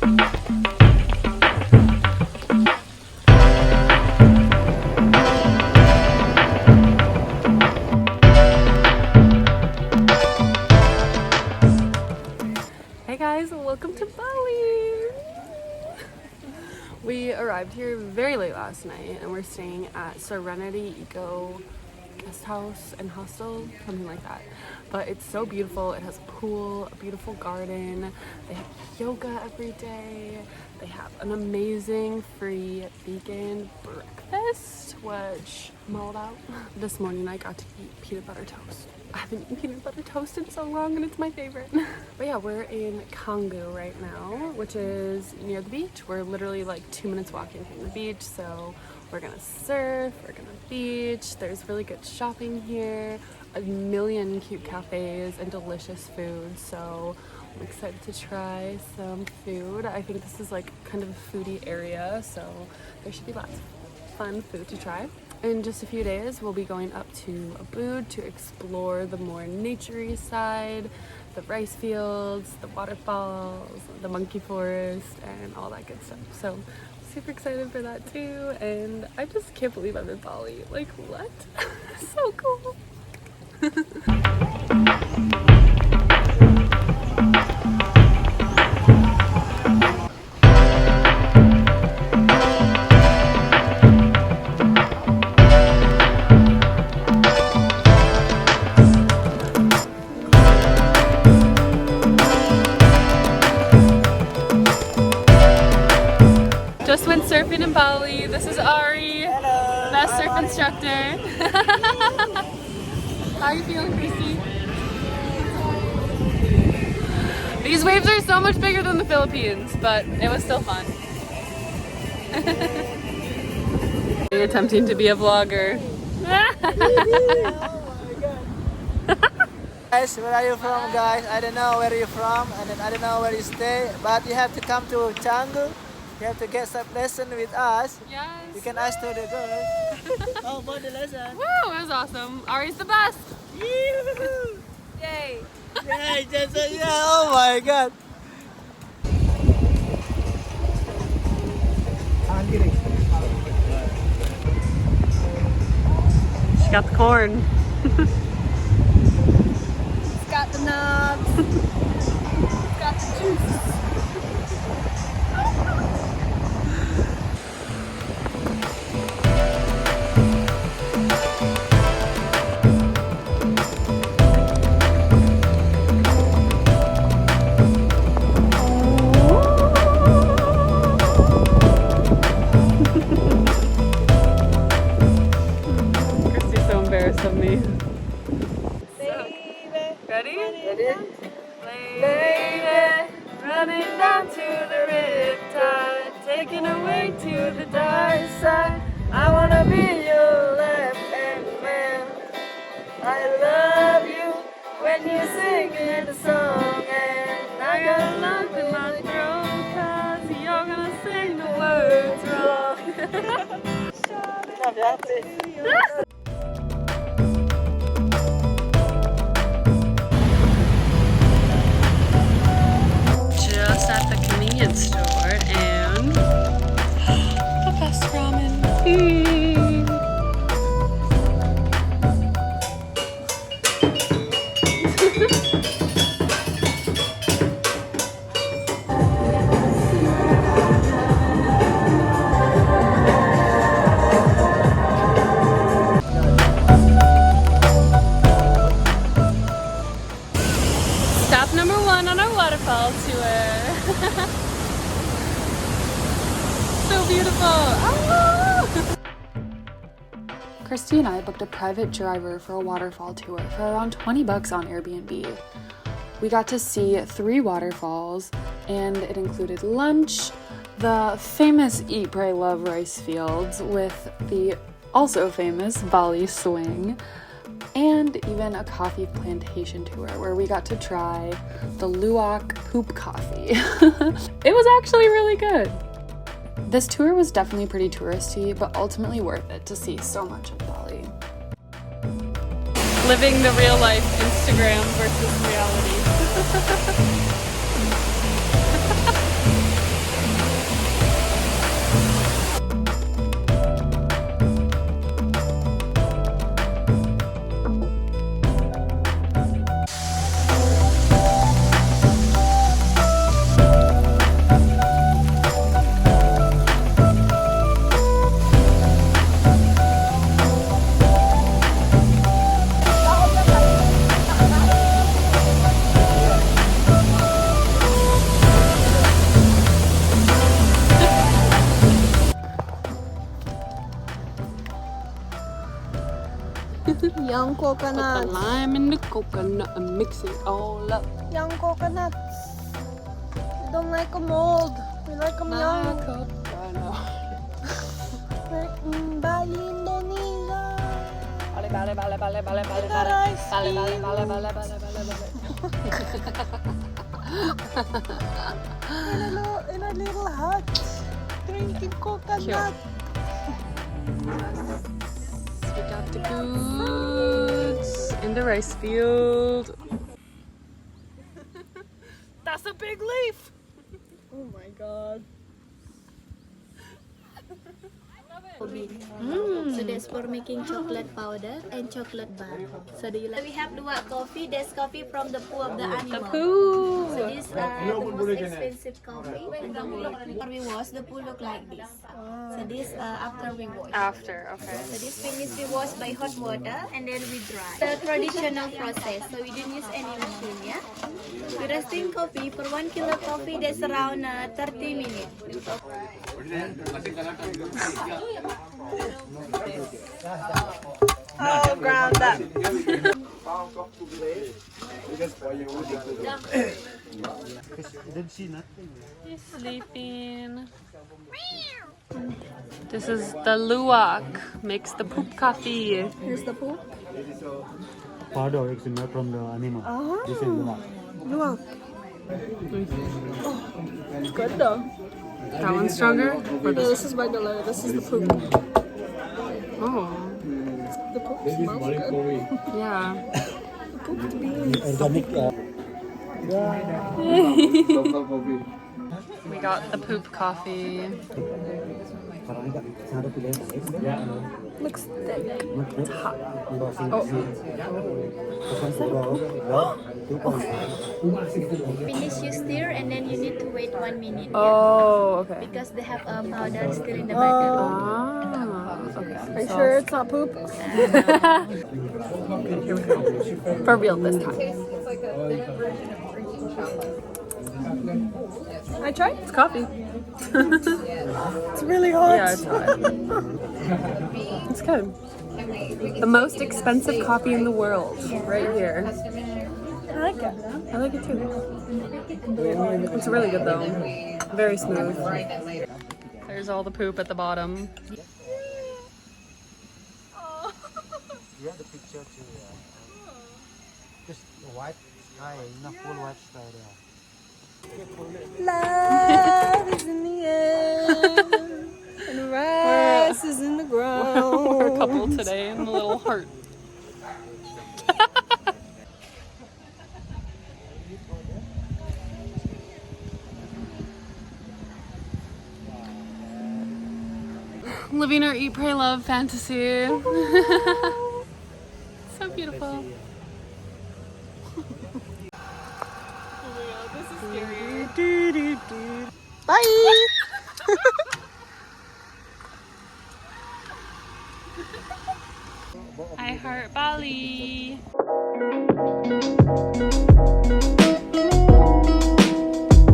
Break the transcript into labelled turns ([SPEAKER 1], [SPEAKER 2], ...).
[SPEAKER 1] Hey guys, welcome to Bali! We arrived here very late last night and we're staying at Serenity Eco Guest House and Hostel, something like that. But it's so beautiful. It has a pool, a beautiful garden. They have yoga every day. They have an amazing free vegan breakfast, which I'm all about. This morning I got to eat peanut butter toast. I haven't eaten peanut butter toast in so long and it's my favorite. But yeah, we're in CANGGU right now, which is near the beach. We're literally like 2 minutes walking from the beach, so we're gonna surf, we're gonna beach. There's really good shopping here, a million cute cafes and delicious food, so I'm excited to try some food. I think this is like kind of a foodie area, so there should be lots of fun food to try. In just a few days, we'll be going up to Ubud to explore the more naturey side, the rice fields, the waterfalls, the monkey forest, and all that good stuff. So super excited for that too, and I just can't believe I'm in Bali. Like, what? So cool. Just went surfing in Bali. This is Ari, hello, best surf instructor. How are you feeling, Christy? These waves are so much bigger than the Philippines, but it was still fun. Attempting to be a vlogger.
[SPEAKER 2] Guys, where are you from, guys? I don't know where you're from, and then I don't know where you stay, but you have to come to CANGGU. You have to get some lesson with us.
[SPEAKER 1] Yes.
[SPEAKER 2] You can ask to the girls. How about the lesson?
[SPEAKER 1] Woo! It was awesome. Ari's the best.
[SPEAKER 2] Yee-hoo!
[SPEAKER 1] Yay!
[SPEAKER 2] Yay! Just yeah! Oh my God!
[SPEAKER 1] She got the corn.
[SPEAKER 3] It's got the nuts. It's got the juice.
[SPEAKER 1] Of me.
[SPEAKER 3] Baby.
[SPEAKER 1] Ready?
[SPEAKER 2] Ready?
[SPEAKER 1] Lady, running down to the riptide, taking away to the dark side. I wanna be your left-hand man. I love you when you're singing the song, and I got a lump in my throat 'cause you're gonna sing the words wrong.
[SPEAKER 2] Enough, yeah, please.
[SPEAKER 1] Just at the convenience store and the best ramen. Stop number 1 on our waterfall tour. So beautiful. Oh! Christy and I booked a private driver for a waterfall tour for around 20 bucks on Airbnb. We got to see 3 waterfalls, and it included lunch, the famous Eat, Pray, Love rice fields with the also famous Bali Swing, and even a coffee plantation tour where we got to try the Lewak poop coffee. It was actually really good. This tour was definitely pretty touristy, but ultimately worth it to see so much of Bali. Living the real life Instagram versus reality.
[SPEAKER 3] Young
[SPEAKER 1] Put the
[SPEAKER 3] coconut.
[SPEAKER 1] lime in the coconut and mix it all up.
[SPEAKER 3] Young coconuts. We don't like them old. We like them young. Like Bali, Indonesia.
[SPEAKER 1] Bale.
[SPEAKER 3] Rice in a little hut, drinking coconut.
[SPEAKER 1] We got the goods in the rice field. That's a big leaf.
[SPEAKER 3] Oh my god.
[SPEAKER 4] So that's for making chocolate powder and chocolate bar. So do you like? We have Lewak coffee. That's coffee from the poo of the animal.
[SPEAKER 1] Poo.
[SPEAKER 4] So these are the most expensive coffee. And then before we wash, the poo look like this. So this after we wash.
[SPEAKER 1] After, okay.
[SPEAKER 4] So this finish we wash by hot water and then we dry. The traditional process. So we didn't use any machine, yeah. We roasting coffee for 1 kilo coffee. That's around 30 minutes.
[SPEAKER 3] Oh, ground up.
[SPEAKER 1] He's sleeping. This is the Lewak. Makes the poop coffee.
[SPEAKER 3] Here's the poop.
[SPEAKER 5] Powder is made from the animal. This is Lewak.
[SPEAKER 3] Look. It's good though.
[SPEAKER 1] That one's stronger? Or
[SPEAKER 3] No,
[SPEAKER 1] this?
[SPEAKER 3] this is regular. This is the poop.
[SPEAKER 1] Oh,
[SPEAKER 3] The poop smells good.
[SPEAKER 1] yeah.
[SPEAKER 3] Pooped beans.
[SPEAKER 5] Organic.
[SPEAKER 1] We got the poop coffee.
[SPEAKER 3] Looks thick.
[SPEAKER 5] It's
[SPEAKER 3] hot.
[SPEAKER 4] Finish you stir and then you need to wait 1 minute. Yeah?
[SPEAKER 1] Oh, okay.
[SPEAKER 4] Because they have a powder still in the bottle.
[SPEAKER 1] Ah, okay.
[SPEAKER 3] Are you sure it's not poop?
[SPEAKER 1] For real this time.
[SPEAKER 3] I tried.
[SPEAKER 1] It's coffee.
[SPEAKER 3] It's really hot.
[SPEAKER 1] Yeah, it's hot. It's good. The most expensive coffee in the world, right here.
[SPEAKER 3] I like it.
[SPEAKER 1] I like it too. It's really good though. Very smooth. There's all the poop at the bottom.
[SPEAKER 5] Yeah, the picture too. Just white sky, not full white sky there.
[SPEAKER 3] Love is in the air. And rice is in the ground.
[SPEAKER 1] We're a couple today and a little heart. Living our eat, pray, love fantasy. So beautiful.
[SPEAKER 3] Bye.
[SPEAKER 1] I heart Bali.